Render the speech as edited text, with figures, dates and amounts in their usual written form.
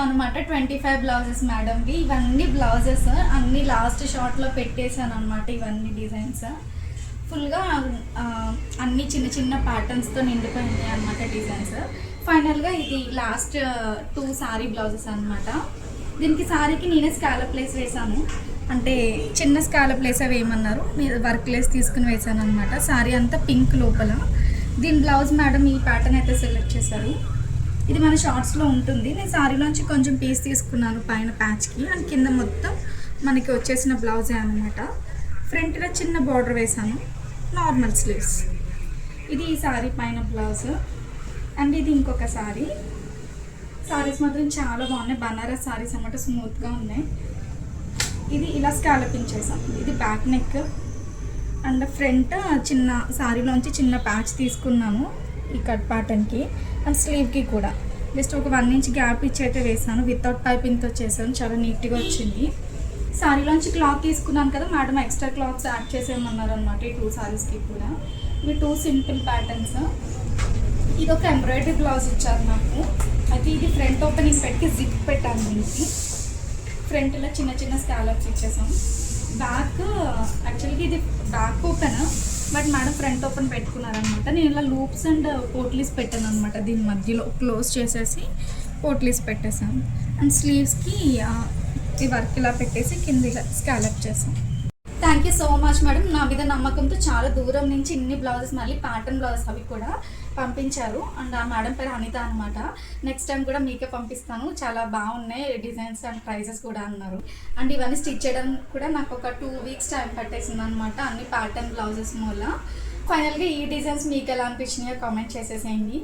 అనమాట 25 బ్లౌజెస్ మేడంకి. ఇవన్నీ బ్లౌజెస్ అన్నీ లాస్ట్ షార్ట్లో పెట్టేశాను అనమాట. ఇవన్నీ డిజైన్స్ ఫుల్గా అన్నీ చిన్న చిన్న ప్యాటర్న్స్తో నిండిపోయింది అనమాట డిజైన్స్. ఫైనల్గా ఇది లాస్ట్ 2 సారీ బ్లౌజెస్ అనమాట. దీనికి సారీకి నేనే స్కాలప్ లేస్ వేసాను, అంటే చిన్న స్కాలప్ లేస్ వేయమన్నారు, నేను వర్క్ లేస్ తీసుకుని వేసాను అనమాట. సారీ అంతా పింక్ లోపల. దీని బ్లౌజ్ మేడం ఈ ప్యాటర్న్ అయితే సెలెక్ట్ చేశారు. ఇది మన షార్ట్స్లో ఉంటుంది. నేను సారీలోంచి కొంచెం పీస్ తీసుకున్నాను పైన ప్యాచ్కి, అండ్ కింద మొత్తం మనకి వచ్చేసిన బ్లౌజే అనమాట. ఫ్రంట్లో చిన్న బార్డర్ వేసాను, నార్మల్ స్లీవ్స్. ఇది ఈ సారీ పైన బ్లౌజ్. అండ్ ఇది ఇంకొక సారీ. సారీస్ మాత్రం చాలా బాగున్నాయి, బనారస్ సారీస్ అన్నమాట, స్మూత్గా ఉన్నాయి. ఇది ఇలా స్కాలపింగ్ చేసాం. ఇది బ్యాక్ నెక్ అండ్ ఫ్రంట్ చిన్న సారీలోంచి చిన్న ప్యాచ్ తీసుకున్నాను ఈ కట్ ప్యాటర్న్కి, అండ్ స్లీవ్కి కూడా జస్ట్ ఒక 1 ఇంచ్ గ్యాప్ ఇచ్చి అయితే వేసాను. వితౌట్ పైపింగ్తో చేశాను, చాలా నీట్గా వచ్చింది. సారీలోంచి క్లాత్ తీసుకున్నాను కదా మేడం, ఎక్స్ట్రా క్లాత్స్ యాడ్ చేసేయమన్నారు అనమాట ఈ 2 సారీస్కి కూడా. ఇవి 2 సింపుల్ ప్యాటర్న్స్. ఇది ఒక ఎంబ్రాయిడరీ బ్లౌజ్ ఇచ్చారు నాకు. అయితే ఇది ఫ్రంట్ ఓపెనింగ్ పెట్టి జిప్ పెట్టాను దీనికి. ఫ్రంట్లో చిన్న చిన్న స్కాలప్స్ ఇచ్చేసాం. బ్యాక్ యాక్చువల్గా ఇది back open, but madam front open పెట్టుకున్నారనమాట. నేను ఇలా లూప్స్ అండ్ పోట్లీస్ పెట్టాను అనమాట. దీని మధ్యలో క్లోజ్ చేసేసి పోట్లీస్ పెట్టేసాను. అండ్ స్లీవ్స్కి ఈ వర్క్ ఇలా పెట్టేసి కింద ఇలా స్కాలప్ చేసాం. Thank you so much madam, నా మీద నమ్మకంతో చాలా దూరం నుంచి ఇన్ని బ్లౌజెస్, మళ్ళీ ప్యాటర్న్ బ్లౌజెస్ అవి కూడా పంపించారు. అండ్ ఆ మేడం పేరు అనిత అనమాట. నెక్స్ట్ టైం కూడా మీకే పంపిస్తాను, చాలా బాగున్నాయి డిజైన్స్ అండ్ ప్రైజెస్ కూడా అన్నారు. అండ్ ఇవన్నీ స్టిచ్ చేయడం కూడా నాకు ఒక 2 వీక్స్ టైం పట్టేసింది అనమాట, అన్ని ప్యాటర్న్ బ్లౌజెస్ వల్ల. ఫైనల్గా ఈ డిజైన్స్ మీకు ఎలా అనిపించినాయో కామెంట్ చేసేసేయండి.